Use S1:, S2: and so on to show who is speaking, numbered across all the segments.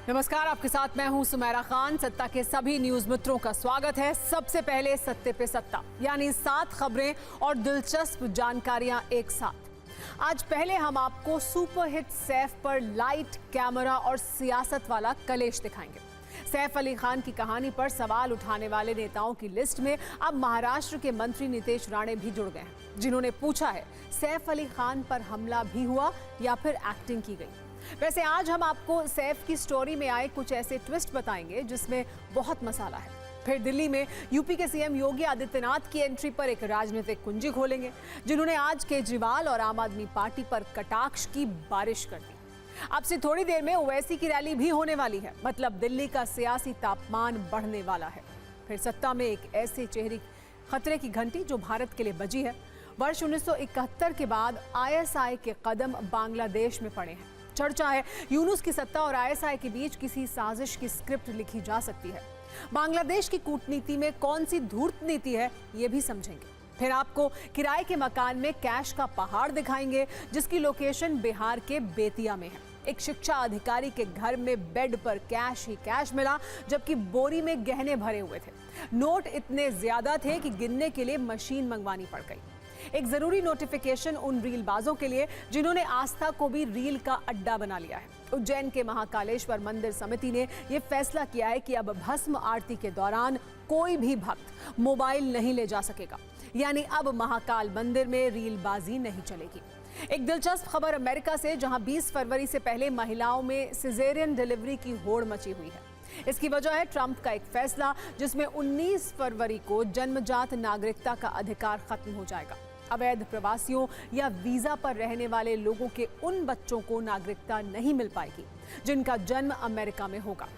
S1: नमस्कार, आपके साथ मैं हूं सुमेरा खान। सत्ता के सभी न्यूज मित्रों का स्वागत है। सबसे पहले सत्ते पे सत्ता, यानी 7 खबरें और दिलचस्प जानकारियां एक साथ। आज पहले हम आपको सुपरहिट सैफ पर लाइट, कैमरा और सियासत वाला कलेश दिखाएंगे। सैफ अली खान की कहानी पर सवाल उठाने वाले नेताओं की लिस्ट में अब महाराष्ट्र के मंत्री नितेश राणे भी जुड़ गए हैं, जिन्होंने पूछा है सैफ अली खान पर हमला भी हुआ या फिर एक्टिंग की गई। वैसे आज हम आपको सैफ की स्टोरी में आए कुछ ऐसे ट्विस्ट बताएंगे जिसमें बहुत मसाला है। फिर दिल्ली में यूपी के सीएम योगी आदित्यनाथ की एंट्री पर एक राजनीतिक कुंजी खोलेंगे, जिन्होंने आज केजरीवाल और आम आदमी पार्टी पर कटाक्ष की बारिश कर दी। अब से थोड़ी देर में ओवैसी की रैली भी होने वाली है, मतलब दिल्ली का सियासी तापमान बढ़ने वाला है। फिर सत्ता में एक ऐसे चेहरे खतरे की घंटी जो भारत के लिए बजी है। वर्ष 1971 के बाद आईएसआई के कदम बांग्लादेश में पड़े हैं। चर्चा है यूनुस की सत्ता और आईएसआई के बीच किसी साजिश की स्क्रिप्ट लिखी जा सकती है। बांग्लादेश की कूटनीति में कौन सी धूर्त नीति है, ये भी समझेंगे। फिर आपको किराए के मकान में कैश का पहाड़ दिखाएंगे, जिसकी लोकेशन बिहार के बेतिया में है। एक शिक्षा अधिकारी के घर में बेड पर कैश ही कैश मिला, जबकि बोरी में गहने भरे हुए थे। नोट इतने ज्यादा थे कि गिनने के लिए मशीन मंगवानी पड़ गई। एक जरूरी नोटिफिकेशन उन रीलबाजों के लिए जिन्होंने आस्था को भी रील का अड्डा बना लिया है। उज्जैन के महाकालेश्वर मंदिर समिति ने यह फैसला किया है कि अब भस्म आरती के दौरान कोई भी भक्त मोबाइल नहीं ले जा सकेगा, यानी अब महाकाल मंदिर में रीलबाजी नहीं चलेगी। एक दिलचस्प खबर अमेरिका से, जहां 20 फरवरी से पहले महिलाओं में सिजेरियन डिलीवरी की होड़ मची हुई है। इसकी वजह है ट्रंप का एक फैसला, जिसमें 19 फरवरी को जन्मजात नागरिकता का अधिकार खत्म हो जाएगा। अवैध प्रवासियों या वीजा पर रहने वाले लोगों के उन बच्चों को नागरिकता नहीं मिल पाएगी जिनका जन्म अमेरिका में होगा।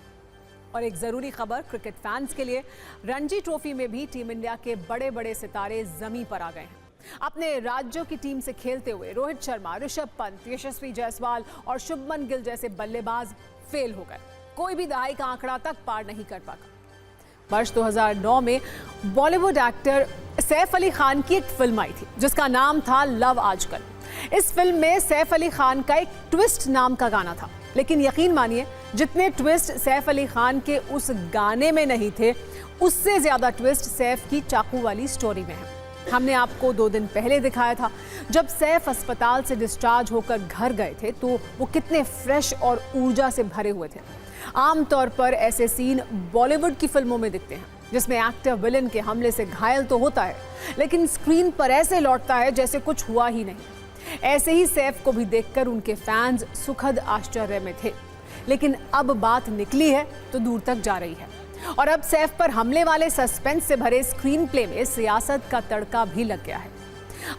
S1: और एक जरूरी खबर क्रिकेट फैंस के लिए, रणजी ट्रॉफी में भी टीम इंडिया के बड़े बड़े सितारे जमीन पर आ गए हैं। अपने राज्यों की टीम से खेलते हुए रोहित शर्मा, ऋषभ पंत, यशस्वी जायसवाल और शुभमन गिल जैसे बल्लेबाज फेल हो गए। कोई भी दहाई का आंकड़ा तक पार नहीं कर पाता। वर्ष 2009 में बॉलीवुड एक्टर सैफ अली खान की एक फिल्म आई थी जिसका नाम था लव आजकल। इस फिल्म में सैफ अली खान का एक ट्विस्ट नाम का गाना था, लेकिन यकीन मानिए जितने ट्विस्ट सैफ अली खान के उस गाने में नहीं थे, उससे ज्यादा ट्विस्ट सैफ की चाकू वाली स्टोरी में है। हमने आपको 2 दिन पहले दिखाया था, जब सैफ अस्पताल से डिस्चार्ज होकर घर गए थे तो वो कितने फ्रेश और ऊर्जा से भरे हुए थे। आमतौर पर ऐसे सीन बॉलीवुड की फिल्मों में दिखते हैं, जिसमें एक्टर विलन के हमले से घायल तो होता है, लेकिन स्क्रीन पर ऐसे लौटता है जैसे कुछ हुआ ही नहीं। ऐसे ही सैफ को भी देखकर उनके फैंस सुखद आश्चर्य में थे, लेकिन अब बात निकली है तो दूर तक जा रही है। और अब सैफ पर हमले वाले सस्पेंस से भरे स्क्रीन प्ले में सियासत का तड़का भी लग गया है।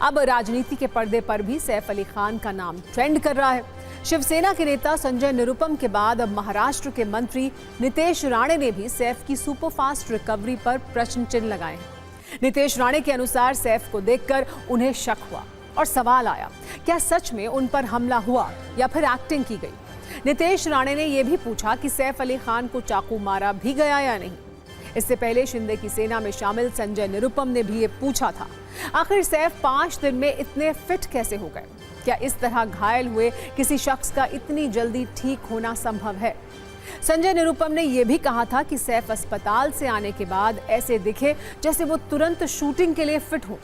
S1: अब राजनीति के पर्दे पर भी सैफ अली खान का नाम ट्रेंड कर रहा है। शिवसेना के नेता संजय निरुपम के बाद अब महाराष्ट्र के मंत्री नितेश राणे ने भी सैफ की सुपरफास्ट रिकवरी पर प्रश्न चिन्ह लगाए हैं। नितेश राणे के अनुसार सैफ को देखकर उन्हें शक हुआ और सवाल आया, क्या सच में उन पर हमला हुआ या फिर एक्टिंग की गई। नितेश राणे ने यह भी पूछा कि सैफ अली खान को चाकू मारा भी गया या नहीं। इससे पहले शिंदे की सेना में शामिल संजय निरुपम ने भी ये पूछा था, आखिर सैफ 5 दिन में इतने फिट कैसे हो गए। क्या इस तरह घायल हुए किसी शख्स का इतनी जल्दी ठीक होना संभव है। संजय निरुपम ने यह भी कहा था कि सैफ अस्पताल से आने के बाद ऐसे दिखे जैसे वो तुरंत शूटिंग के लिए फिट हो।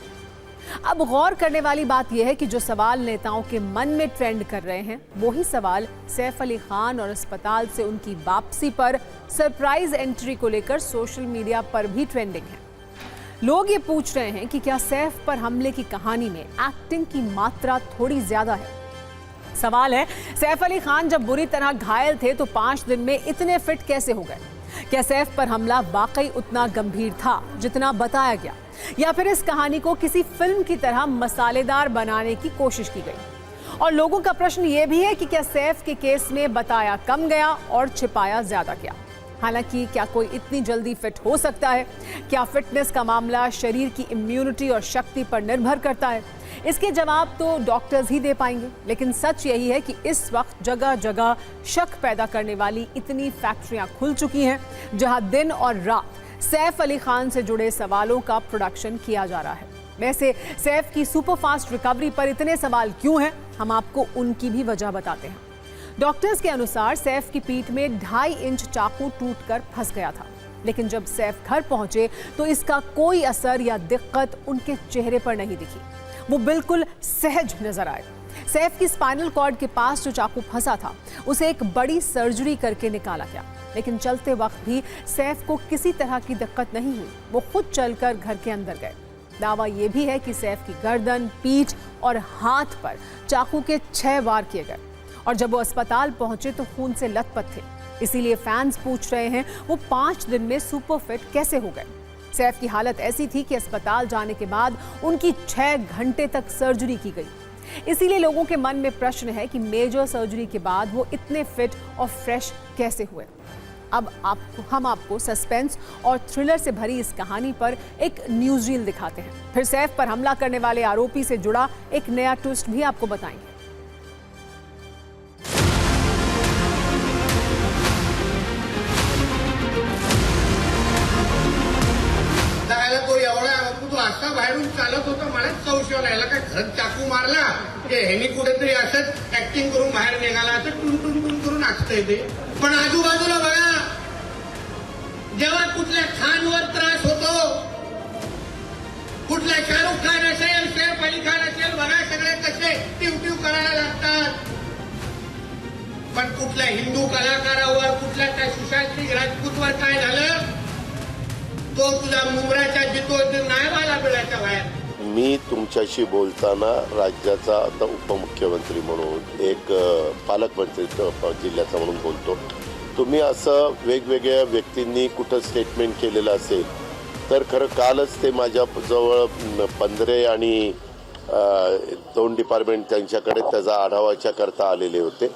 S1: अब गौर करने वाली बात यह है कि जो सवाल नेताओं के मन में ट्रेंड कर रहे हैं, वही सवाल सैफ अली खान और अस्पताल से उनकी वापसी पर सरप्राइज एंट्री को लेकर सोशल मीडिया पर भी ट्रेंडिंग है। लोग ये पूछ रहे हैं कि क्या सैफ पर हमले की कहानी में एक्टिंग की मात्रा थोड़ी ज्यादा है। सवाल है, सैफ अली खान जब बुरी तरह घायल थे तो 5 दिन में इतने फिट कैसे हो गए। क्या सैफ पर हमला वाकई उतना गंभीर था जितना बताया गया, या फिर इस कहानी को किसी फिल्म की तरह मसालेदार बनाने की कोशिश की गई। और लोगों का प्रश्न यह भी है कि क्या सैफ के केस में बताया कम गया और छिपाया ज्यादा गया। हालांकि क्या कोई इतनी जल्दी फिट हो सकता है? क्या फिटनेस का मामला शरीर की इम्यूनिटी और शक्ति पर निर्भर करता है? इसके जवाब तो डॉक्टर्स ही दे पाएंगे, लेकिन सच यही है कि इस वक्त जगह जगह शक पैदा करने वाली इतनी फैक्ट्रियां खुल चुकी हैं, जहां दिन और रात सैफ अली खान से जुड़े सवालों का प्रोडक्शन किया जा रहा है। वैसे सैफ की सुपरफास्ट रिकवरी पर इतने सवाल क्यों हैं, हम आपको उनकी भी वजह बताते हैं। डॉक्टर्स के अनुसार सैफ की पीठ में 2.5 इंच चाकू टूटकर फंस गया था। लेकिन जब सैफ घर पहुंचे तो इसका कोई असर या दिक्कत उनके चेहरे पर नहीं दिखी। वो बिल्कुल सहज नजर आए। सैफ की स्पाइनल कॉर्ड के पास जो चाकू फंसा था उसे एक बड़ी सर्जरी करके निकाला गया, लेकिन चलते वक्त भी सैफ को किसी तरह की दिक्कत नहीं हुई। वो खुद चलकर घर के अंदर गए। दावा यह भी है कि सैफ की गर्दन, पीठ और हाथ पर चाकू के 6 वार किए गए और जब वो अस्पताल पहुंचे तो खून से लथपथ थे। इसीलिए फैंस पूछ रहे हैं वो 5 दिन में सुपर फिट कैसे हो गए। सैफ की हालत ऐसी थी कि अस्पताल जाने के बाद उनकी 6 घंटे तक सर्जरी की गई। इसीलिए लोगों के मन में प्रश्न है कि मेजर सर्जरी के बाद वो इतने फिट और फ्रेश कैसे हुए। अब हम आपको सस्पेंस और थ्रिलर से भरी इस कहानी पर एक न्यूज रील दिखाते हैं। फिर सैफ पर हमला करने वाले आरोपी से जुड़ा एक नया ट्विस्ट भी आपको बताएंगे।
S2: असा बाहेरून चालत होता, मला संशय राहिला का घर चाकू मारला की ह्यानी कुठेतरी असंच ऍक्टिंग करून बाहेर निघाला, असं टून टून टून करून असतंय ते। पण आजूबाजूला बघा, जेव्हा कुठल्या खानवर त्रास होतो, कुठल्या शाहरुख खान असेल, सैफ अली खान असेल, बघा सगळे कसे टिवटिव करायला लागतात। पण कुठल्या हिंदू कलाकारावर, कुठल्या त्या सुशांत सिंग राजपूतवर काय झालं, तो तुझ्या मुंबऱ्याच्या जितो नाही व्हायला मिळायच्या बाहेर।
S3: मी तुमच्याशी बोलताना राज्याचा आता उपमुख्यमंत्री म्हणून, एक पालकमंत्री जिल्ह्याचा म्हणून बोलतो। तुम्ही असं वेगवेगळ्या व्यक्तींनी कुठं स्टेटमेंट केलेलं असेल तर खरं कालच ते माझ्या जवळ 15 आणि 2 डिपार्टमेंट त्यांच्याकडे त्याचा आढावाच्या करता आलेले होते।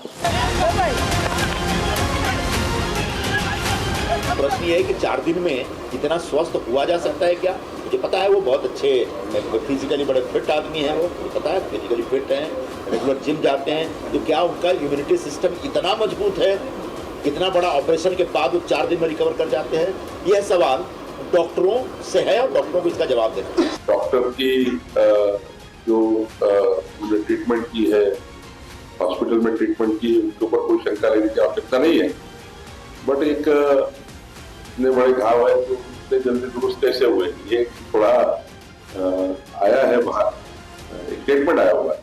S4: प्रश्न ये है कि 4 दिन में इतना स्वस्थ हुआ जा सकता है क्या? मुझे पता है वो बहुत अच्छे फिजिकली बड़े फिट आदमी हैं, वो मुझे पता है फिजिकली फिट हैं, रेगुलर जिम जाते हैं, तो क्या उनका इम्यूनिटी सिस्टम इतना मजबूत है, इतना बड़ा ऑपरेशन के बाद वो 4 दिन में रिकवर कर जाते हैं? यह सवाल डॉक्टरों से है और डॉक्टरों को इसका जवाब देना।
S5: डॉक्टर की जो ट्रीटमेंट की है, हॉस्पिटल में ट्रीटमेंट की, उनके ऊपर कोई शंका लेने की आवश्यकता नहीं है। बट एक इतने बड़े घाव है तो इतने जल्दी दुरुस्त कैसे हुए, ये थोड़ा आया है बाहर, एक स्टेटमेंट आया हुआ है।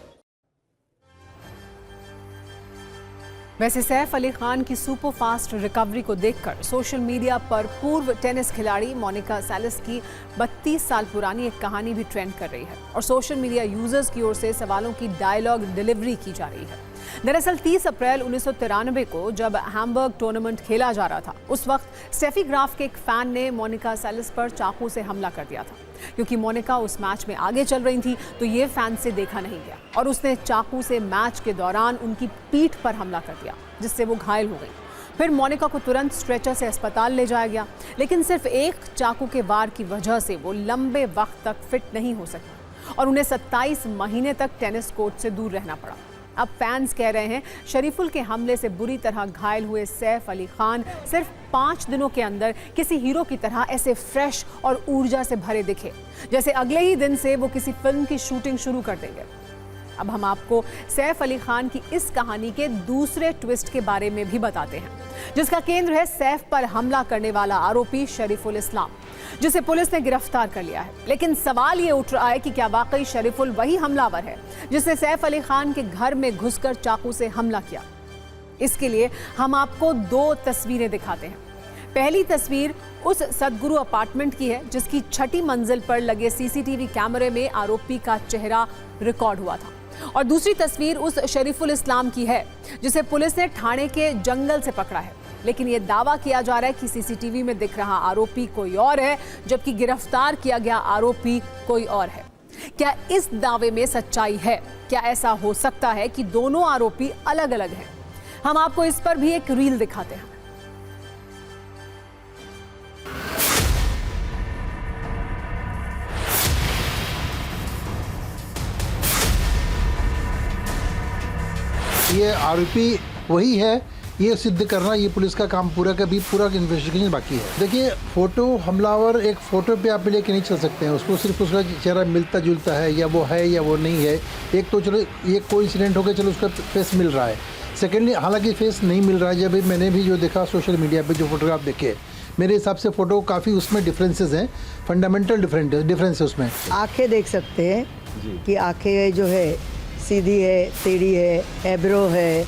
S1: वैसे सैफ अली खान की सुपर फास्ट रिकवरी को देखकर सोशल मीडिया पर पूर्व टेनिस खिलाड़ी मोनिका सेलेस की 32 साल पुरानी एक कहानी भी ट्रेंड कर रही है और सोशल मीडिया यूजर्स की ओर से सवालों की डायलॉग डिलीवरी की जा रही है। दरअसल 30 अप्रैल 1993 को जब हैम्बर्ग टूर्नामेंट खेला जा रहा था, उस वक्त स्टेफी ग्राफ के एक फैन ने मोनिका सेलेस पर चाकू से हमला कर दिया था। क्योंकि मोनिका उस मैच में आगे चल रही थी तो ये फैन से देखा नहीं गया और उसने चाकू से मैच के दौरान उनकी पीठ पर हमला कर दिया, जिससे वो घायल हो गई। फिर मोनिका को तुरंत स्ट्रेचर से अस्पताल ले जाया गया, लेकिन सिर्फ एक चाकू के वार की वजह से वो लंबे वक्त तक फिट नहीं हो सकी और उन्हें 27 महीने तक टेनिस कोर्ट से दूर रहना पड़ा। अब फैंस कह रहे हैं शरीफुल के हमले से बुरी तरह घायल हुए सैफ अली खान सिर्फ 5 दिनों के अंदर किसी हीरो की तरह ऐसे फ्रेश और ऊर्जा से भरे दिखे, जैसे अगले ही दिन से वो किसी फिल्म की शूटिंग शुरू कर देंगे। अब हम आपको सैफ अली खान की इस कहानी के दूसरे ट्विस्ट के बारे में भी बताते हैं, जिसका केंद्र है सैफ पर हमला करने वाला आरोपी शरीफुल इस्लाम, जिसे पुलिस ने गिरफ्तार कर लिया है। लेकिन सवाल ये उठ रहा है कि क्या वाकई शरीफुल वही हमलावर है जिसने सैफ अली खान के घर में घुसकर चाकू से हमला किया। इसके लिए हम आपको 2 तस्वीरें दिखाते हैं। पहली तस्वीर उस सदगुरु अपार्टमेंट की है जिसकी 6ठी मंजिल पर लगे सीसीटीवी कैमरे में आरोपी का चेहरा रिकॉर्ड हुआ था, और दूसरी तस्वीर उस शरीफुल इस्लाम की है जिसे पुलिस ने ठाणे के जंगल से पकड़ा है। लेकिन यह दावा किया जा रहा है कि सीसीटीवी में दिख रहा आरोपी कोई और है, जबकि गिरफ्तार किया गया आरोपी कोई और है। क्या इस दावे में सच्चाई है? क्या ऐसा हो सकता है कि दोनों आरोपी अलग अलग हैं? हम आपको इस पर भी एक रील दिखाते हैं।
S6: ये आरोपी वही है, ये सिद्ध करना ये पुलिस का काम पूरा इन्वेस्टिगेशन बाकी है। देखिए, फोटो हमलावर एक फोटो पे आप लेके नहीं चल सकते हैं, उसको सिर्फ उसका चेहरा मिलता जुलता है या वो नहीं है। एक तो चलो ये कोई इंसिडेंट हो गया, चलो उसका फेस मिल रहा है। सेकेंडली हालांकि फेस नहीं मिल रहा है, जब मैंने भी जो देखा सोशल मीडिया पे जो फोटोग्राफ देखे, मेरे हिसाब से फ़ोटो काफ़ी उसमें डिफरेंसेस हैं, फंडामेंटल डिफरेंस है उसमें।
S7: आंखें देख सकते हैं कि आंखें जो है सीधी है, टेढ़ी है, एब्रो है,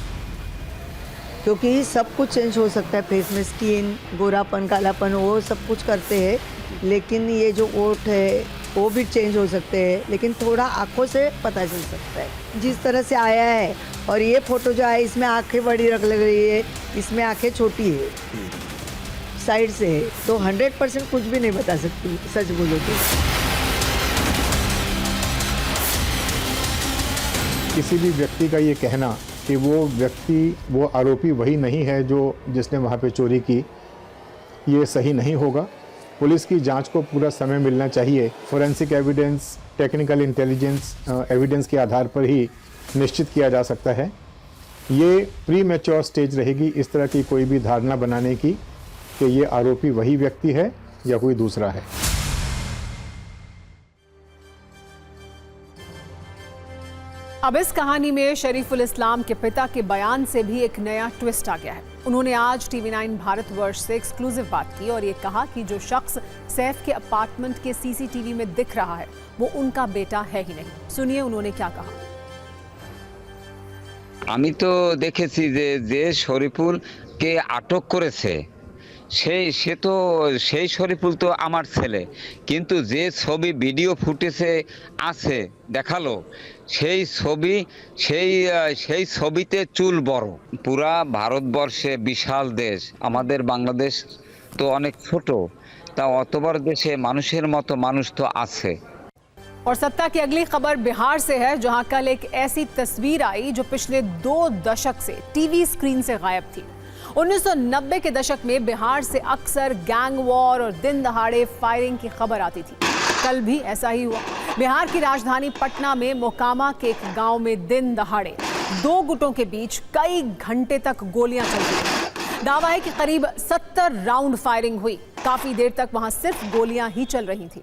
S7: क्योंकि सब कुछ चेंज हो सकता है फेस में, स्किन, गोरापन, कालापन, वो सब कुछ करते हैं, लेकिन ये जो ओठ है वो भी चेंज हो सकते हैं, लेकिन थोड़ा आंखों से पता चल सकता है जिस तरह से आया है। और ये फ़ोटो जो है इसमें आंखें बड़ी लग रही है, इसमें आंखें छोटी है, साइड से है, तो 100% कुछ भी नहीं बता सकती सच बोलो तो।
S8: किसी भी व्यक्ति का ये कहना कि वो आरोपी वही नहीं है जिसने वहाँ पे चोरी की, ये सही नहीं होगा। पुलिस की जांच को पूरा समय मिलना चाहिए। Forensic evidence, technical intelligence evidence के आधार पर ही निश्चित किया जा सकता है। ये प्री मैच्योर स्टेज रहेगी इस तरह की कोई भी धारणा बनाने की कि ये आरोपी वही व्यक्ति है या कोई दूसरा है।
S1: अब इस कहानी में शरीफुल इस्लाम के पिता के बयान से भी एक नया ट्विस्ट आ गया है। उन्होंने आज TV9 भारतवर्ष से एक्सक्लूसिव बात की और ये कहा कि जो शख्स सैफ के अपार्टमेंट के CCTV में दिख रहा है वो उनका बेटा है ही नहीं। सुनिए उन्होंने क्या कहा।
S9: আমি তো দেখেছি যে শরীফুল কে আটক করেছে সে তো সেই শরীফুল তো আমার ছেলে, কিন্তু যে ছবি ভিডিও ফুটেজে আছে দেখালো সেই ছবি সেই ছবিতে চুল বড়। পুরা ভারতবর্ষে বিশাল দেশ, আমাদের বাংলাদেশ তো অনেক ছোট, তা অত বড় দেশে মানুষের মতো মানুষ তো আছে।
S1: और सत्ता की अगली खबर बिहार से है, जहां कल एक ऐसी तस्वीर आई जो पिछले 2 दशक से टीवी स्क्रीन से गायब थी। 1990 के दशक में बिहार से अक्सर गैंग वॉर और दिन दहाड़े फायरिंग की खबर आती थी। कल भी ऐसा ही हुआ। बिहार की राजधानी पटना में मोकामा के एक गांव में दिन दहाड़े 2 गुटों के बीच कई घंटे तक गोलियां चल रही। दावा है कि करीब 70 राउंड फायरिंग हुई। काफी देर तक वहां सिर्फ गोलियां ही चल रही थी।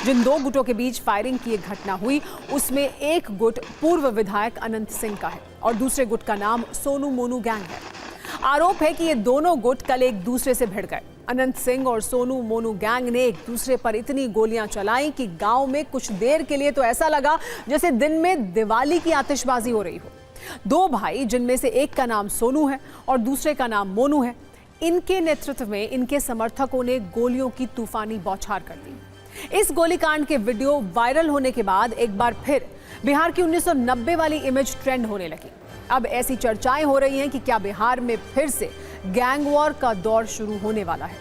S1: जिन 2 गुटों के बीच फायरिंग की एक घटना हुई उसमें एक गुट पूर्व विधायक अनंत सिंह का है और दूसरे गुट का नाम सोनू मोनू गैंग है। आरोप है कि ये दोनों गुट कल एक दूसरे से भिड़ गए। अनंत सिंह और सोनू मोनू गैंग ने एक दूसरे पर इतनी गोलियां चलाई कि गांव में कुछ देर के लिए तो ऐसा लगा जैसे दिन में दिवाली की आतिशबाजी हो रही हो। 2 भाई, जिनमें से एक का नाम सोनू है और दूसरे का नाम मोनू है, इनके नेतृत्व में इनके समर्थकों ने गोलियों की तूफानी बौछार कर दी। इस गोलीकांड के वीडियो वायरल होने के बाद एक बार फिर बिहार की 1990 वाली इमेज ट्रेंड होने लगी। अब ऐसी चर्चाएं हो रही हैं कि क्या बिहार में फिर से गैंग वॉर का दौर शुरू होने वाला है।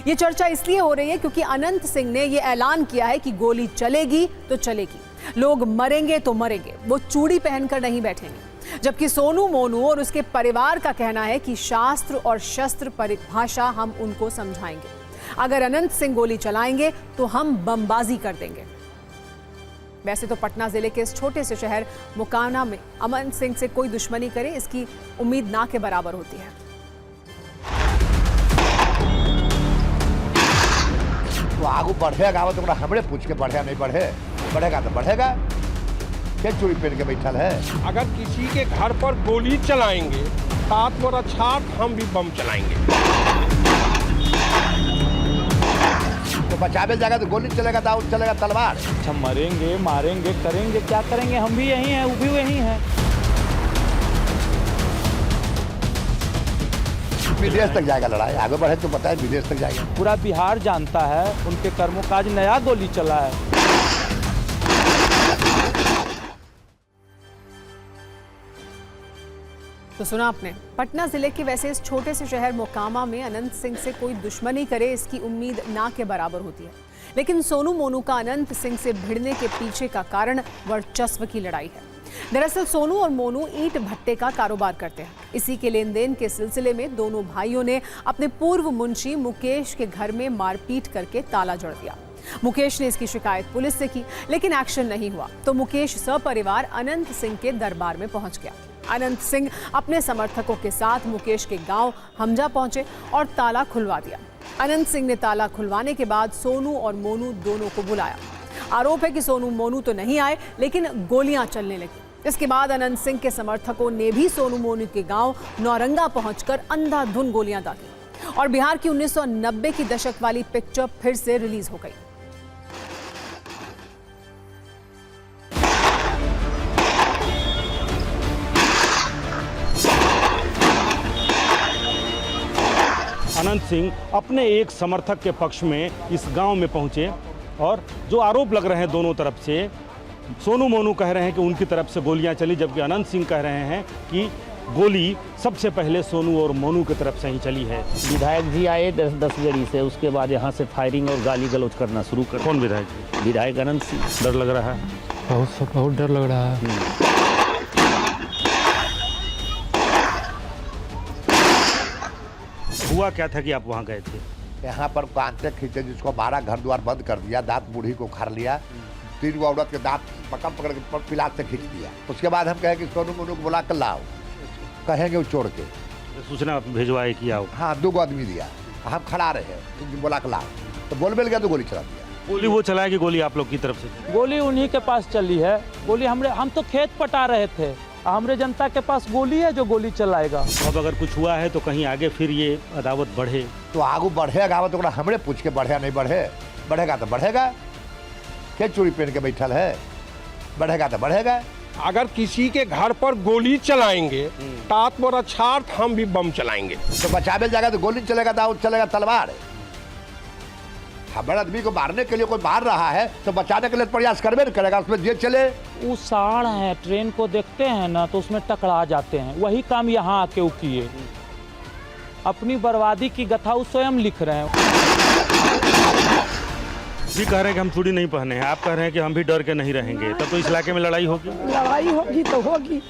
S1: ये चर्चा इसलिए हो रही है क्योंकि अनंत सिंह ने ये ऐलान किया है कि गोली चलेगी तो चलेगी, लोग मरेंगे तो मरेंगे, वो चूड़ी पहनकर नहीं बैठेंगे। जबकि सोनू मोनू और उसके परिवार का कहना है कि शास्त्र और शस्त्र परिभाषा हम उनको समझाएंगे। अगर अनंत सिंह गोली चलाएंगे तो हम बमबाजी कर देंगे। वैसे तो पटना जिले के इस छोटे से शहर मोकामा में अनंत सिंह से कोई दुश्मनी करे इसकी उम्मीद ना के बराबर होती है।
S4: तो आगू बढ़ेगा तो हमरे पूछ के बढ़े नहीं बढ़ेगा तो बढ़ेगा। क्या चूड़ी पहन के बैठल है?
S10: अगर किसी के घर पर गोली चलाएंगे, साथ और अछात हम भी बम चलाएंगे।
S4: तो बचावे जाएगा तो गोली चलेगा, दाऊद चलेगा, तलवार।
S11: अच्छा, मरेंगे, मारेंगे, करेंगे, क्या करेंगे? हम भी यही हैं, वो भी वही हैं।
S4: विदेश तक जाएगा लड़ाई, आगे बढ़े तो बताए विदेश तक जाएगा।
S11: पूरा बिहार जानता है उनके कर्मों का। आज नया गोली चला है।
S1: तो सुना आपने, पटना जिले के वैसे इस छोटे से शहर मोकामा में अनंत सिंह से कोई दुश्मनी करे इसकी उम्मीद ना के बराबर होती है। लेकिन सोनू मोनू का अनंत सिंह से भिड़ने के पीछे का कारण वर्चस्व की लड़ाई है। दरअसल सोनू और मोनू ईंट भट्टे का कारोबार करते हैं। इसी के लेन देन के सिलसिले में दोनों भाइयों ने अपने पूर्व मुंशी मुकेश के घर में मारपीट करके ताला जड़ दिया। मुकेश ने इसकी शिकायत पुलिस से की, लेकिन एक्शन नहीं हुआ तो मुकेश सपरिवार अनंत सिंह के दरबार में पहुंच गया। अनंत सिंह अपने समर्थकों के साथ मुकेश के गांव हमजा पहुंचे और ताला खुलवा दिया। अनंत सिंह ने ताला खुलवाने के बाद सोनू और मोनू दोनों को बुलाया। आरोप है कि सोनू मोनू तो नहीं आए, लेकिन गोलियां चलने लगी। इसके बाद अनंत सिंह के समर्थकों ने भी सोनू मोनू के गांव नौरंगा पहुंचकर अंधाधुंध गोलियां दागी और बिहार की 1990 की दशक वाली पिक्चर फिर से रिलीज हो गई।
S11: अनंत सिंह अपने एक समर्थक के पक्ष में इस गांव में पहुंचे और जो आरोप लग रहे हैं दोनों तरफ से, सोनू मोनू कह रहे हैं कि उनकी तरफ से गोलियां चली, जबकि अनंत सिंह कह रहे हैं कि गोली सबसे पहले सोनू और मोनू की तरफ से ही चली है।
S12: विधायक जी आए 10 गाड़ी से, उसके बाद यहाँ से फायरिंग और गाली गलौज करना शुरू कर।
S11: कौन विधायक?
S12: विधायक अनंत सिंह।
S11: डर लग रहा है?
S13: बहुत डर लग रहा है।
S11: हुआ क्या था कि आप वहाँ गए थे?
S4: यहाँ पर कांटे खींचे, जिसको मारा, घर द्वार बंद कर दिया, दांत बूढ़ी को उखाड़ लिया, 3 औरत के दांत पकड़ के पिलाट से खींच दिया। उसके बाद हम कहे कि सोनू मोनू को बुला कर लाओ, कहेंगे वो चोर के।
S11: सूचना भिजवाए कि आओ?
S4: हाँ, 2 आदमी दिया, हम खड़ा रहे, बुला कर लाओ, तो बोल मिल गया तो गोली चला दिया।
S11: गोली वो चलाया कि गोली आप लोग की तरफ से?
S12: गोली उन्हीं के पास चली है। गोली हम तो खेत पटा रहे थे, हमरे जनता के पास गोली है जो गोली चलाएगा।
S11: अब अगर कुछ हुआ है तो कहीं आगे फिर ये अदावत बढ़े
S4: तो आगू बढ़ेगा, तो हमरे पूछ के बढ़े नहीं बढ़े, बढ़ेगा तो बढ़ेगा। क्या चूड़ी पहन के बैठल है, बढ़ेगा तो बढ़ेगा।
S10: अगर किसी के घर पर गोली चलाएंगे तात और अछात हम भी बम चलाएंगे।
S4: तो बचावे जाएगा तो गोली चलेगा, दाऊद चलेगा, तलवार। हमारे आदमी को मारने के लिए कोई मार रहा है तो बचाने के लिए प्रयास करबे नहीं करेगा, उसमें जे चले।
S12: वो साड़ है, ट्रेन को देखते हैं ना तो उसमें टकरा जाते हैं। वही काम यहाँ आके वो किए, अपनी बर्बादी की गाथा वो स्वयं लिख रहे हैं।
S11: भी कह रहे हैं कि हम चूड़ी नहीं पहने हैं, आप कह रहे हैं कि हम भी डर के नहीं रहेंगे, तब तो इस इलाके में लड़ाई होगी।
S7: लड़ाई होगी तो होगी,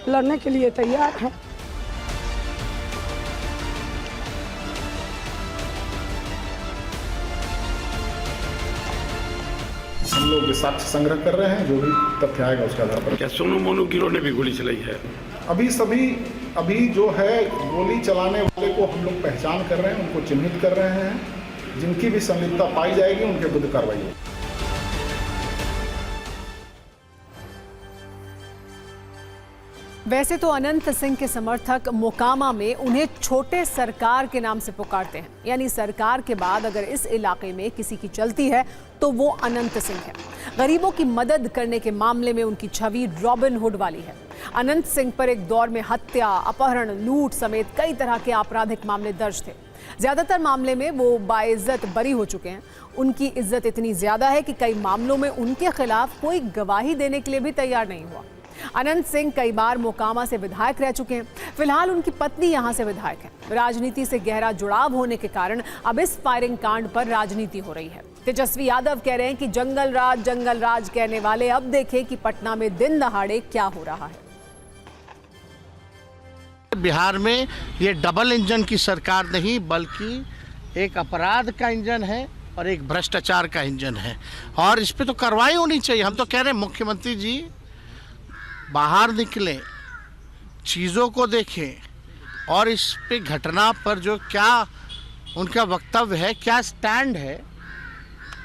S7: लड़ने के लिए तैयार है।
S8: हम लोग साक्ष्य संग्रह कर रहे हैं, जो भी तथ्य आएगा उसके आधार पर।
S10: क्या सोनू मोनू गिरोह ने भी गोली चलाई है?
S8: अभी जो है गोली चलाने वाले को हम लोग पहचान कर रहे हैं, उनको चिन्हित कर रहे हैं। जिनकी भी संलिप्तता पाई जाएगी उनके विरुद्ध कार्रवाई होगी।
S1: वैसे तो अनंत सिंह के समर्थक मोकामा में उन्हें छोटे सरकार के नाम से पुकारते हैं, यानी सरकार के बाद अगर इस इलाके में किसी की चलती है तो वो अनंत सिंह है। गरीबों की मदद करने के मामले में उनकी छवि रॉबिन हुड वाली है। अनंत सिंह पर एक दौर में हत्या, अपहरण, लूट समेत कई तरह के आपराधिक मामले दर्ज थे। ज्यादातर मामले में वो बाइज्जत बरी हो चुके हैं। उनकी इज्जत इतनी ज्यादा है कि कई मामलों में उनके खिलाफ कोई गवाही देने के लिए भी तैयार नहीं हुआ। अनंत सिंह कई बार मोकामा से विधायक रह चुके हैं। फिलहाल उनकी पत्नी यहां से विधायक है। राजनीति से गहरा जुड़ाव होने के कारण अब इस फायरिंग कांड पर राजनीति हो रही है। तेजस्वी यादव कह रहे हैं कि जंगल राज कहने वाले अब देखें कि पटना में दिन दहाड़े क्या हो रहा है।
S2: बिहार में ये डबल इंजन की सरकार नहीं, बल्कि एक अपराध का इंजन है और एक भ्रष्टाचार का इंजन है, और इस पे तो कार्रवाई होनी चाहिए। हम तो कह रहे हैं मुख्यमंत्री जी बाहर निकलें, चीज़ों को देखें और इस पे घटना पर जो क्या उनका वक्तव्य है, क्या स्टैंड है,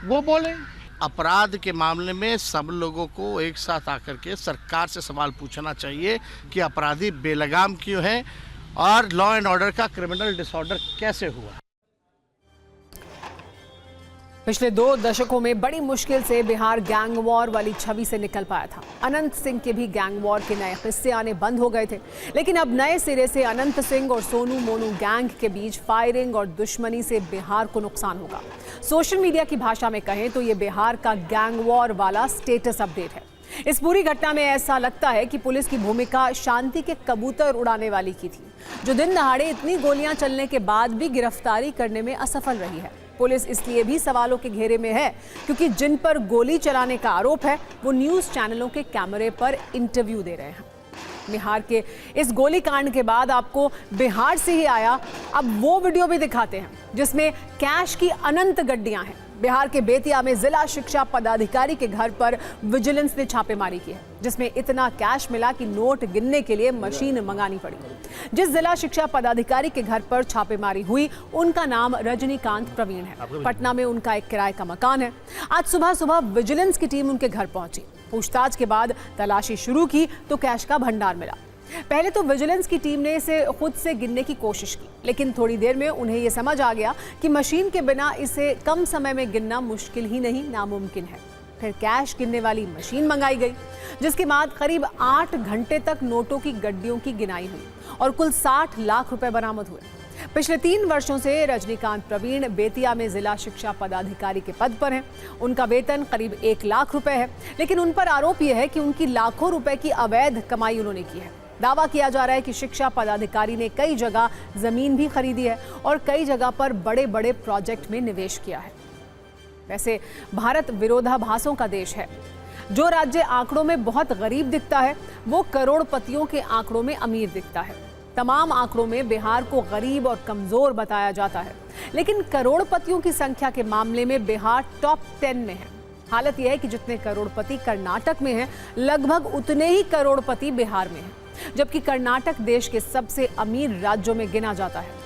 S2: वो बोलें। अपराध के मामले में सब लोगों को एक साथ आकर के सरकार से सवाल पूछना चाहिए कि अपराधी बेलगाम क्यों है और लॉ एंड ऑर्डर का क्रिमिनल डिसऑर्डर कैसे हुआ।
S1: पिछले 2 दशकों में बड़ी मुश्किल से बिहार गैंग वॉर वाली छवि से निकल पाया था। अनंत सिंह के भी गैंग वॉर के नए किस्से आने बंद हो गए थे, लेकिन अब नए सिरे से अनंत सिंह और सोनू मोनू गैंग के बीच फायरिंग और दुश्मनी से बिहार को नुकसान होगा। सोशल मीडिया की भाषा में कहें तो ये बिहार का गैंग वॉर वाला स्टेटस अपडेट है। इस पूरी घटना में ऐसा लगता है कि पुलिस की भूमिका शांति के कबूतर उड़ाने वाली की थी, जो दिन दहाड़े इतनी गोलियां चलने के बाद भी गिरफ्तारी करने में असफल रही है। पुलिस इसलिए भी सवालों के घेरे में है क्योंकि जिन पर गोली चलाने का आरोप है वो न्यूज़ चैनलों के कैमरे पर इंटरव्यू दे रहे हैं। बिहार के इस गोलीकांड के बाद आपको बिहार से ही आया अब वो वीडियो भी दिखाते हैं जिसमें कैश की अनंत गड्डियां हैं। बिहार के बेतिया में जिला शिक्षा पदाधिकारी के घर पर विजिलेंस ने छापेमारी की है, जिसमें इतना कैश मिला कि नोट गिनने के लिए मशीन मंगानी पड़ी। जिस जिला शिक्षा पदाधिकारी के घर पर छापेमारी हुई उनका नाम रजनीकांत प्रवीण है। पटना में उनका एक किराए का मकान है। आज सुबह सुबह विजिलेंस की टीम उनके घर पहुंची। पूछताछ के बाद तलाशी शुरू की तो कैश का भंडार मिला। पहले तो विजिलेंस की टीम ने इसे खुद से गिनने की कोशिश की, लेकिन थोड़ी देर में उन्हें यह समझ आ गया कि मशीन के बिना इसे कम समय में गिनना मुश्किल ही नहीं नामुमकिन है। फिर कैश गिनने वाली मशीन मंगाई गई, जिसके बाद करीब 8 घंटे तक नोटों की गड्डियों की गिनाई हुई और कुल 60 लाख रुपए बरामद हुए। पिछले 3 वर्षों से रजनीकांत प्रवीण बेतिया में जिला शिक्षा पदाधिकारी के पद पर हैं। उनका वेतन करीब 1 लाख रुपए है, लेकिन उन पर आरोप यह है कि उनकी लाखों रुपए की अवैध कमाई उन्होंने की है। दावा किया जा रहा है कि शिक्षा पदाधिकारी ने कई जगह जमीन भी खरीदी है और कई जगह पर बड़े बड़े प्रोजेक्ट में निवेश किया है। वैसे भारत विरोधाभासों का देश है। जो राज्य आंकड़ों में बहुत गरीब दिखता है वो करोड़पतियों के आंकड़ों में अमीर दिखता है। तमाम आंकड़ों में बिहार को गरीब और कमजोर बताया जाता है, लेकिन करोड़पतियों की संख्या के मामले में बिहार टॉप 10 में है। हालत यह है कि जितने करोड़पति कर्नाटक में हैं, लगभग उतने ही करोड़पति बिहार में हैं, जबकि कर्नाटक देश के सबसे अमीर राज्यों में गिना जाता है।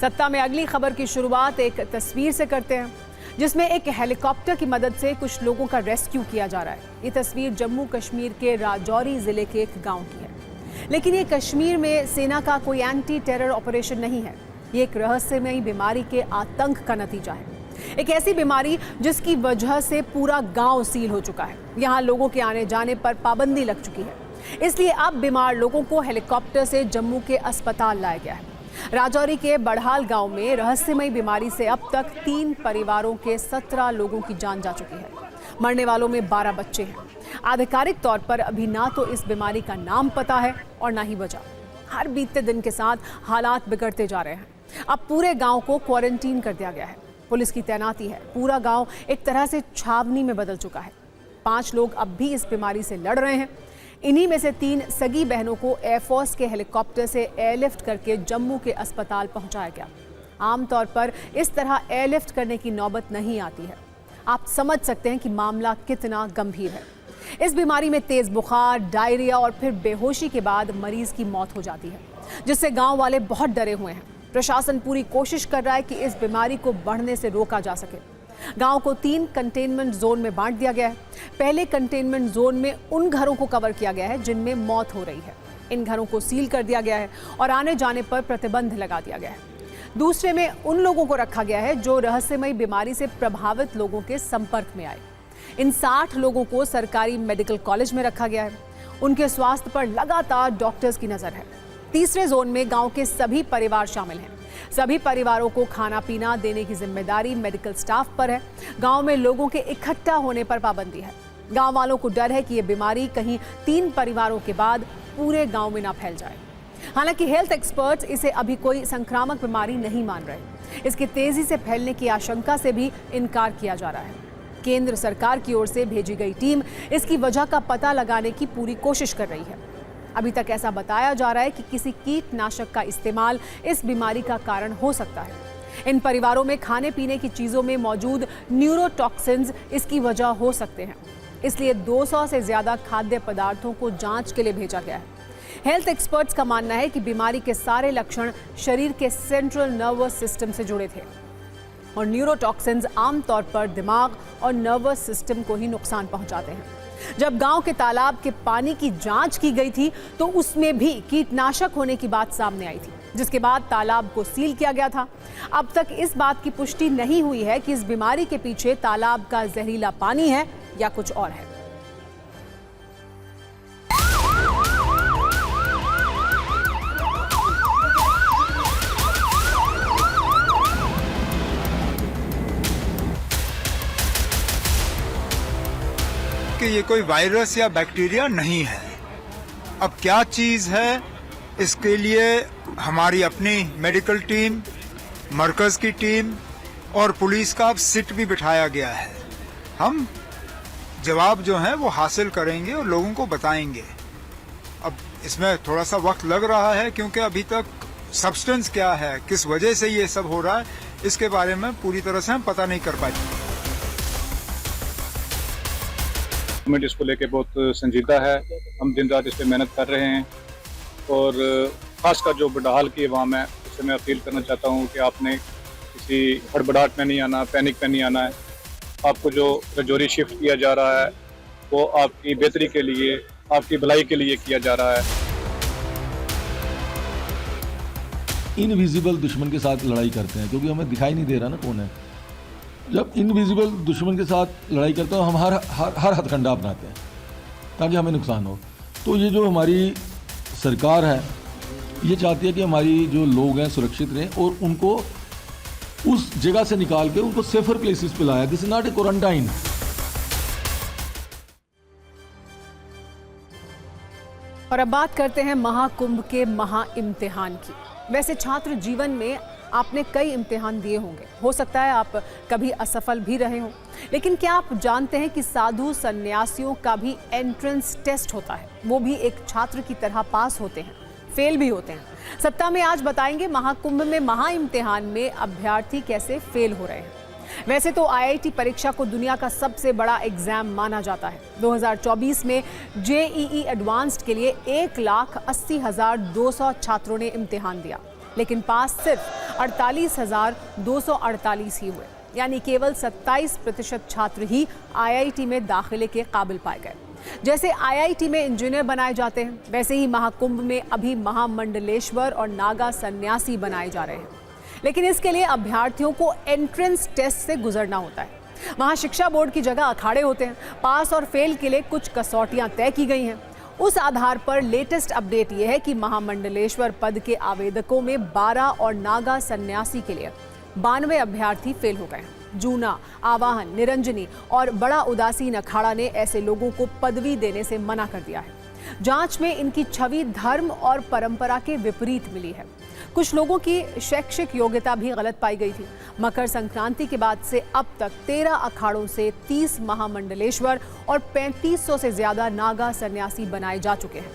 S1: सत्ता में अगली खबर की शुरुआत एक तस्वीर से करते हैं, जिसमें एक हेलीकॉप्टर की मदद से कुछ लोगों का रेस्क्यू किया जा रहा है। ये तस्वीर जम्मू कश्मीर के राजौरी जिले के एक गांव की है, लेकिन ये कश्मीर में सेना का कोई एंटी टेरर ऑपरेशन नहीं है। ये एक रहस्यमयी बीमारी के आतंक का नतीजा है। एक ऐसी बीमारी जिसकी वजह से पूरा गांव सील हो चुका है। यहाँ लोगों के आने जाने पर पाबंदी लग चुकी है, इसलिए अब बीमार लोगों को हेलीकॉप्टर से जम्मू के अस्पताल लाया गया है। राजौरी के बड़हाल गांव में रहस्यमयी बीमारी से अब तक 3 परिवारों के 17 लोगों की जान जा चुकी है। मरने वालों में 12 बच्चे हैं। आधिकारिक तौर पर अभी ना तो इस बीमारी का नाम पता है और ना ही वजह। हर बीतते दिन के साथ हालात बिगड़ते जा रहे हैं। अब पूरे गांव को क्वारंटीन कर दिया गया है। पुलिस की तैनाती है। पूरा गांव एक तरह से छावनी में बदल चुका है। 5 लोग अब भी इस बीमारी से लड़ रहे हैं। इन्हीं में से 3 सगी बहनों को एयरफोर्स के हेलीकॉप्टर से एयरलिफ्ट करके जम्मू के अस्पताल पहुंचाया गया। आमतौर पर इस तरह एयरलिफ्ट करने की नौबत नहीं आती है। आप समझ सकते हैं कि मामला कितना गंभीर है। इस बीमारी में तेज बुखार, डायरिया और फिर बेहोशी के बाद मरीज की मौत हो जाती है, जिससे गांव वाले बहुत डरे हुए हैं। प्रशासन पूरी कोशिश कर रहा है कि इस बीमारी को बढ़ने से रोका जा सके। गांव को 3 कंटेनमेंट जोन में बांट दिया गया है। पहले कंटेनमेंट जोन में उन घरों को कवर किया गया है जिनमें मौत हो रही है। इन घरों को सील कर दिया गया है और आने जाने पर प्रतिबंध लगा दिया गया है। दूसरे में उन लोगों को रखा गया है जो रहस्यमयी बीमारी से प्रभावित लोगों के संपर्क में आए। इन 60 लोगों को सरकारी मेडिकल कॉलेज में रखा गया है। उनके स्वास्थ्य पर लगातार डॉक्टर्स की नजर है। तीसरे जोन में गांव के सभी परिवार शामिल हैं। सभी परिवारों को खाना पीना देने की जिम्मेदारी मेडिकल स्टाफ पर है। गांव में लोगों के इकट्ठा होने पर पाबंदी है। गांव वालों को डर है कि ये बीमारी कहीं 3 परिवारों के बाद पूरे गांव में ना फैल जाए। हालांकि हेल्थ एक्सपर्ट्स इसे अभी कोई संक्रामक बीमारी नहीं मान रहे। इसके तेजी से फैलने की आशंका से भी इनकार किया जा रहा है। केंद्र सरकार की ओर से भेजी गई टीम इसकी वजह का पता लगाने की पूरी कोशिश कर रही है। अभी तक ऐसा बताया जा रहा है कि किसी कीटनाशक का इस्तेमाल इस बीमारी का कारण हो सकता है। इन परिवारों में खाने पीने की चीजों में मौजूद न्यूरोटॉक्सिन्स इसकी वजह हो सकते हैं। इसलिए 200 से ज्यादा खाद्य पदार्थों को जांच के लिए भेजा गया है। हेल्थ एक्सपर्ट्स का मानना है कि बीमारी के सारे लक्षण शरीर के सेंट्रल नर्वस सिस्टम से जुड़े थे और न्यूरोटॉक्सिन्स आमतौर पर दिमाग और नर्वस सिस्टम को ही नुकसान पहुंचाते हैं। जब गांव के तालाब के पानी की जांच की गई थी तो उसमें भी कीटनाशक होने की बात सामने आई थी, जिसके बाद तालाब को सील किया गया था। अब तक इस बात की पुष्टि नहीं हुई है कि इस बीमारी के पीछे तालाब का जहरीला पानी है या कुछ और है।
S14: कि ये कोई वायरस या बैक्टीरिया नहीं है। अब क्या चीज़ है, इसके लिए हमारी अपनी मेडिकल टीम, मरकज़ की टीम और पुलिस का सिट भी बिठाया गया है। हम जवाब जो है वो हासिल करेंगे और लोगों को बताएंगे। अब इसमें थोड़ा सा वक्त लग रहा है क्योंकि अभी तक सब्सटेंस क्या है, किस वजह से ये सब हो रहा है, इसके बारे में पूरी तरह से हम पता नहीं कर पाए।
S15: गवर्नमेंट इसको लेके बहुत संजीदा है। हम दिन रात इस पर मेहनत कर रहे हैं और खासकर जो बड़हाल की अवाम है उससे मैं अपील करना चाहता हूँ कि आपने किसी हड़बड़ाहट में नहीं आना, पैनिक में नहीं आना है। आपको जो रजौरी शिफ्ट किया जा रहा है वो आपकी बेहतरी के लिए, आपकी भलाई के लिए किया जा रहा है।
S16: इनविजिबल दुश्मन के साथ लड़ाई करते हैं, क्योंकि हमें दिखाई नहीं दे रहा ना कौन है। जब इनविजिबल दुश्मन के साथ लड़ाई करते हैं हम हर हथकंडा अपनाते हैं ताकि हमें नुकसान हो। तो ये जो हमारी सरकार है ये चाहती है कि हमारी जो लोग हैं सुरक्षित रहें और उनको उस जगह से निकाल के उनको सेफर प्लेसेस पे लाया। This is not a quarantine.
S1: और अब बात करते हैं महाकुंभ के महा इम्तिहान की। वैसे छात्र जीवन में आपने कई इम्तिहान दिए होंगे, हो सकता है आप कभी असफल भी रहे हों, लेकिन क्या आप जानते हैं कि साधु सन्यासियों का भी एंट्रेंस टेस्ट होता है, वो भी एक छात्र की तरह पास होते हैं, फेल भी होते हैं। सत्ता में आज बताएंगे महाकुंभ में महा इम्तिहान में अभ्यर्थी कैसे फेल हो रहे हैं। वैसे तो आईआईटी परीक्षा को दुनिया का सबसे बड़ा एग्जाम माना जाता है। 2024 में जेईई एडवांस्ड के लिए 1,80,200 छात्रों ने इम्तिहान दिया, लेकिन पास सिर्फ 48,248 ही हुए, यानी केवल 27% छात्र ही आईआईटी में दाखिले के काबिल पाए गए। जैसे आईआईटी में इंजीनियर बनाए जाते हैं, वैसे ही महाकुंभ में अभी महामंडलेश्वर और नागा सन्यासी बनाए जा रहे हैं, लेकिन इसके लिए अभ्यर्थियों को एंट्रेंस टेस्ट से गुजरना होता है। वहां शिक्षा बोर्ड की जगह अखाड़े होते हैं। पास और फेल के लिए कुछ कसौटियां तय की गई हैं। उस आधार पर लेटेस्ट अपडेट यह है कि महामंडलेश्वर पद के आवेदकों में 12 और नागा सन्यासी के लिए 92 अभ्यर्थी फेल हो गए हैं। जूना, आवाहन, निरंजनी और बड़ा उदासीन अखाड़ा ने ऐसे लोगों को पदवी देने से मना कर दिया है। जांच में इनकी छवि धर्म और परंपरा के विपरीत मिली है। कुछ लोगों की शैक्षिक योग्यता भी गलत पाई गई थी। मकर संक्रांति के बाद से अब तक 13 अखाड़ों से 30 महामंडलेश्वर और 3500 से ज्यादा नागा सन्यासी बनाए जा चुके हैं।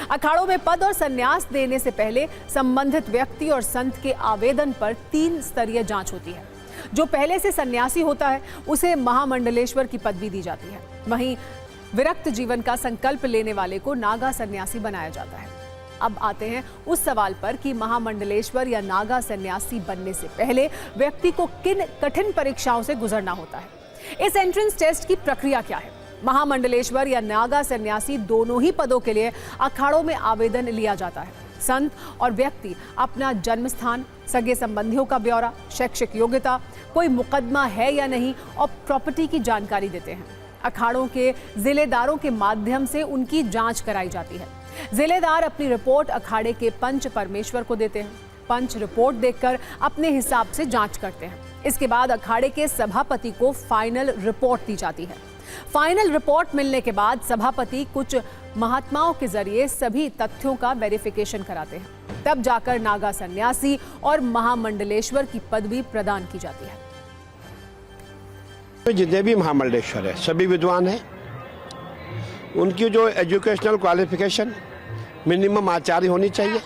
S1: अखाड़ों में पद और संन्यास देने से पहले संबंधित व्यक्ति और संत के आवेदन पर 3 स्तरीय जांच होती है। जो पहले से सन्यासी होता है उसे महामंडलेश्वर की पदवी दी जाती है। वहीं विरक्त जीवन का संकल्प लेने वाले को नागा सन्यासी बनाया जाता है। अब आते हैं उस सवाल पर कि महामंडलेश्वर या नागा सन्यासी बनने से पहले व्यक्ति को किन कठिन परीक्षाओं से गुजरना होता है। इस एंट्रेंस टेस्ट की प्रक्रिया क्या है। महामंडलेश्वर या नागा सन्यासी दोनों ही पदों के लिए अखाड़ों में आवेदन लिया जाता है। संत और व्यक्ति अपना जन्म स्थान, सगे संबंधियों का ब्यौरा, शैक्षिक योग्यता, कोई मुकदमा है या नहीं और प्रॉपर्टी की जानकारी देते हैं। अखाड़ों के जिलेदारों के माध्यम से उनकी जांच कराई जाती है। जिलेदार अपनी रिपोर्ट अखाड़े के पंच परमेश्वर को देते हैं। पंच रिपोर्ट देखकर अपने हिसाब से जांच करते हैं। इसके बाद अखाड़े के सभापति को फाइनल रिपोर्ट दी जाती है। फाइनल रिपोर्ट मिलने के बाद सभापति कुछ महात्माओं के जरिए सभी तथ्यों का वेरिफिकेशन कराते हैं। तब जाकर नागा सन्यासी और महामंडलेश्वर की पदवी प्रदान की जाती है।
S17: जितने भी महामंडलेश्वर है सभी विद्वान हैं। उनकी जो एजुकेशनल क्वालिफिकेशन मिनिमम आचार्य होनी चाहिए।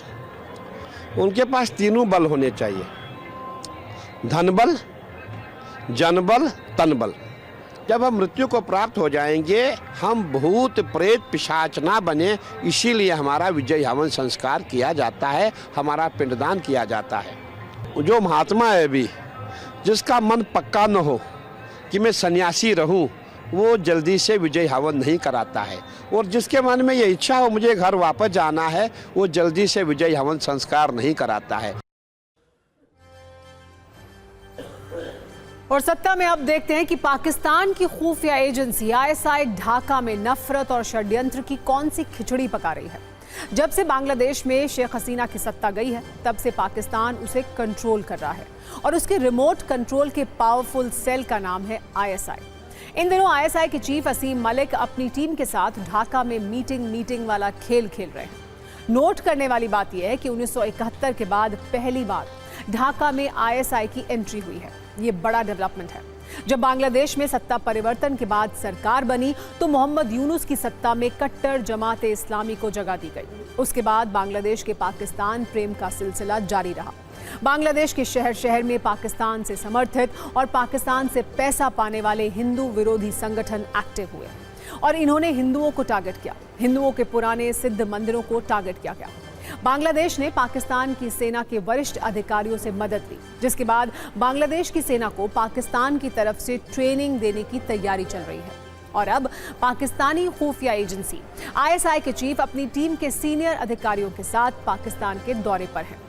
S17: उनके पास तीनों बल होने चाहिए, धन बल, जन बल, तन बल। जब हम मृत्यु को प्राप्त हो जाएंगे हम भूत प्रेत पिशाच ना बने, इसीलिए हमारा विजय हवन संस्कार किया जाता है, हमारा पिंडदान किया जाता है। जो महात्मा है अभी जिसका मन पक्का न हो कि मैं सन्यासी रहूं, वो जल्दी से विजय हवन नहीं कराता है। और जिसके मन में ये इच्छा हो मुझे घर वापस जाना है, वो जल्दी से विजय हवन संस्कार नहीं कराता है।
S1: और सत्ता में अब देखते हैं कि पाकिस्तान की खुफिया एजेंसी आईएसआई ढाका में नफरत और षड्यंत्र की कौन सी खिचड़ी पका रही है। जब से बांग्लादेश में शेख हसीना की सत्ता गई है तब से पाकिस्तान उसे कंट्रोल कर रहा है और उसके रिमोट कंट्रोल के पावरफुल सेल का नाम है आईएसआई। इन दिनों आईएसआई के चीफ असीम मलिक अपनी टीम के साथ ढाका में मीटिंग वाला खेल खेल रहे हैं। नोट करने वाली बात यह है कि 1971 के बाद पहली बार ढाका में आईएसआई की एंट्री हुई है। ये बड़ा डेवलपमेंट है। जब बांग्लादेश में सत्ता परिवर्तन के बाद सरकार बनी तो मोहम्मद यूनुस की सत्ता में कट्टर जमाते इस्लामी को जगह दी गई। उसके बाद बांग्लादेश के पाकिस्तान प्रेम का सिलसिला जारी रहा। बांग्लादेश के शहर शहर में पाकिस्तान से समर्थित और पाकिस्तान से पैसा पाने वाले हिंदू विरोधी संगठन एक्टिव हुए और इन्होंने हिंदुओं को टारगेट किया। हिंदुओं के पुराने सिद्ध मंदिरों को टारगेट किया गया। बांग्लादेश ने पाकिस्तान की सेना के वरिष्ठ अधिकारियों से मदद ली, जिसके बाद बांग्लादेश की सेना को पाकिस्तान की तरफ से ट्रेनिंग देने की तैयारी चल रही है। और अब पाकिस्तानी खुफिया एजेंसी ISI के चीफ अपनी टीम के सीनियर अधिकारियों के साथ पाकिस्तान के दौरे पर हैं।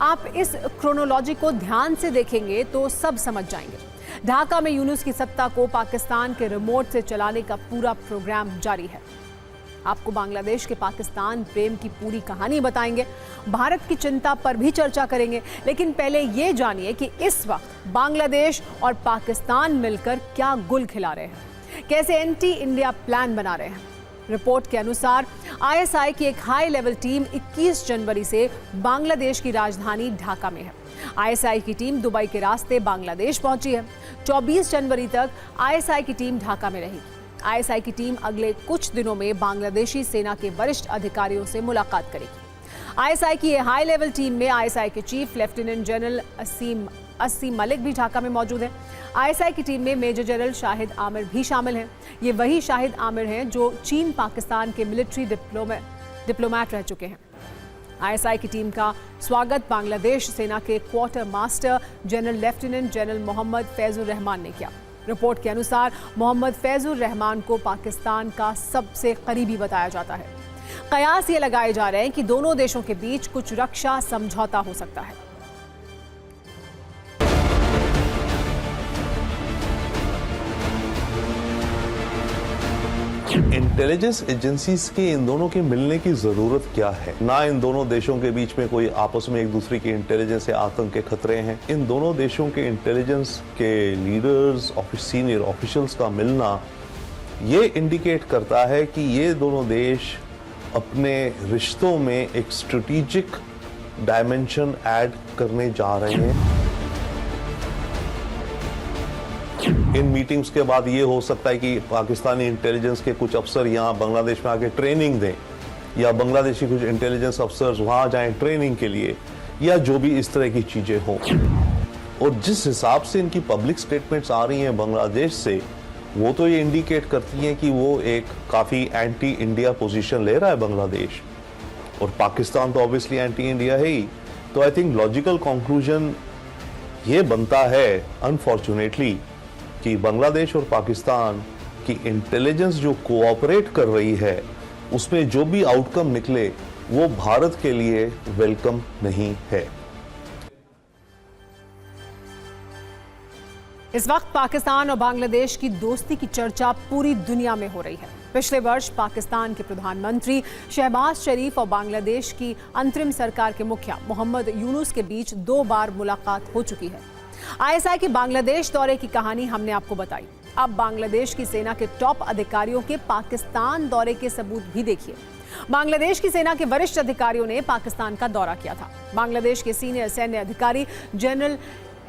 S1: आप इस क्रोनोलॉजी को ध्यान से देखेंगे तो सब समझ जाएंगे। ढाका में यूनुस की सत्ता को पाकिस्तान के रिमोट से चलाने का पूरा प्रोग्राम जारी है। आपको बांग्लादेश के पाकिस्तान प्रेम की पूरी कहानी बताएंगे, भारत की चिंता पर भी चर्चा करेंगे। लेकिन पहले ये जानिए कि इस वक्त बांग्लादेश और पाकिस्तान मिलकर क्या गुल खिला रहे हैं, कैसे एंटी इंडिया प्लान बना रहे हैं। रिपोर्ट के अनुसार ISI की एक हाई लेवल टीम 21 जनवरी से बांग्लादेश की राजधानी ढाका में है। ISI की टीम दुबई के रास्ते बांग्लादेश पहुंची है। 24 जनवरी तक ISI की टीम ढाका में रहेगी। ISI की टीम अगले कुछ दिनों में बांग्लादेशी सेना के वरिष्ठ अधिकारियों से मुलाकात करेगी। ISI की हाई लेवल टीम में ISI के चीफ लेफ्टिनेंट जनरल असीम मलिक भी ढाका में मौजूद है। ISI की टीम में मेजर जनरल शाहिद आमिर भी शामिल हैं। ये वही शाहिद आमिर हैं जो चीन पाकिस्तान के मिलिट्री डिप्लोमैट रह चुके हैं। ISI की टीम का स्वागत बांग्लादेश सेना के quarter master general lieutenant general Mohammad Faizur Rahman ने किया। रिपोर्ट के अनुसार मोहम्मद फैजुर रहमान को पाकिस्तान का सबसे करीबी बताया जाता है। कयास ये लगाए जा रहे हैं कि दोनों देशों के बीच कुछ रक्षा समझौता हो सकता है।
S18: इंटेलिजेंस एजेंसीज के इन दोनों के मिलने की जरूरत क्या है? ना इन दोनों देशों के बीच में कोई आपस में एक दूसरे की इंटेलिजेंस या आतंक के खतरे हैं। इन दोनों देशों के इंटेलिजेंस के लीडर्स, सीनियर ऑफिशियल्स का मिलना ये इंडिकेट करता है कि ये दोनों देश अपने रिश्तों में एक स्ट्रेटेजिक डायमेंशन ऐड करने जा रहे हैं। इन मीटिंग्स के बाद ये हो सकता है कि पाकिस्तानी इंटेलिजेंस के कुछ अफसर यहाँ बांग्लादेश में आके ट्रेनिंग दें, या बांग्लादेशी कुछ इंटेलिजेंस अफसर्स वहाँ जाएं ट्रेनिंग के लिए, या जो भी इस तरह की चीज़ें हों। और जिस हिसाब से इनकी पब्लिक स्टेटमेंट्स आ रही हैं बांग्लादेश से, वो तो ये इंडिकेट करती हैं कि वो एक काफ़ी एंटी इंडिया पोजीशन ले रहा है बांग्लादेश, और पाकिस्तान तो ऑब्वियसली एंटी इंडिया है ही। तो आई थिंक लॉजिकल कंक्लूजन ये बनता है अनफॉर्चुनेटली कि बांग्लादेश और पाकिस्तान की इंटेलिजेंस जो कोऑपरेट कर रही है, उसमें जो भी आउटकम निकले वो भारत के लिए वेलकम नहीं है।
S1: इस वक्त पाकिस्तान और बांग्लादेश की दोस्ती की चर्चा पूरी दुनिया में हो रही है। पिछले वर्ष पाकिस्तान के प्रधानमंत्री शहबाज शरीफ और बांग्लादेश की अंतरिम सरकार के मुखिया मोहम्मद यूनुस के बीच 2 बार मुलाकात हो चुकी है। ISI के बांग्लादेश दौरे की कहानी हमने आपको बताई। अब बांग्लादेश की सेना के टॉप अधिकारियों के पाकिस्तान दौरे के सबूत भी देखिए। बांग्लादेश की सेना के वरिष्ठ अधिकारियों ने पाकिस्तान का दौरा किया था। बांग्लादेश के सीनियर सैन्य अधिकारी जनरल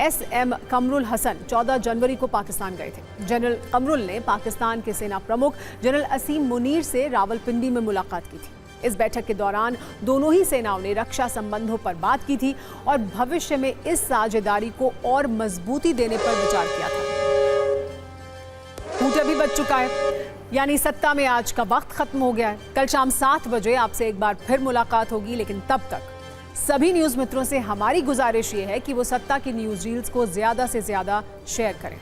S1: SM कमरुल हसन 14 जनवरी को पाकिस्तान गए थे। जनरल कमरुल ने पाकिस्तान के सेना प्रमुख जनरल असीम मुनीर से रावलपिंडी में मुलाकात की थी। इस बैठक के दौरान दोनों ही सेनाओं ने रक्षा संबंधों पर बात की थी और भविष्य में इस साझेदारी को और मजबूती देने पर विचार किया था। कूट भी बच चुका है, यानी सत्ता में आज का वक्त खत्म हो गया है। कल शाम 7 बजे आपसे एक बार फिर मुलाकात होगी, लेकिन तब तक सभी न्यूज मित्रों से हमारी गुजारिश ये है कि वो सत्ता की न्यूज रील्स को ज्यादा से ज्यादा शेयर करें।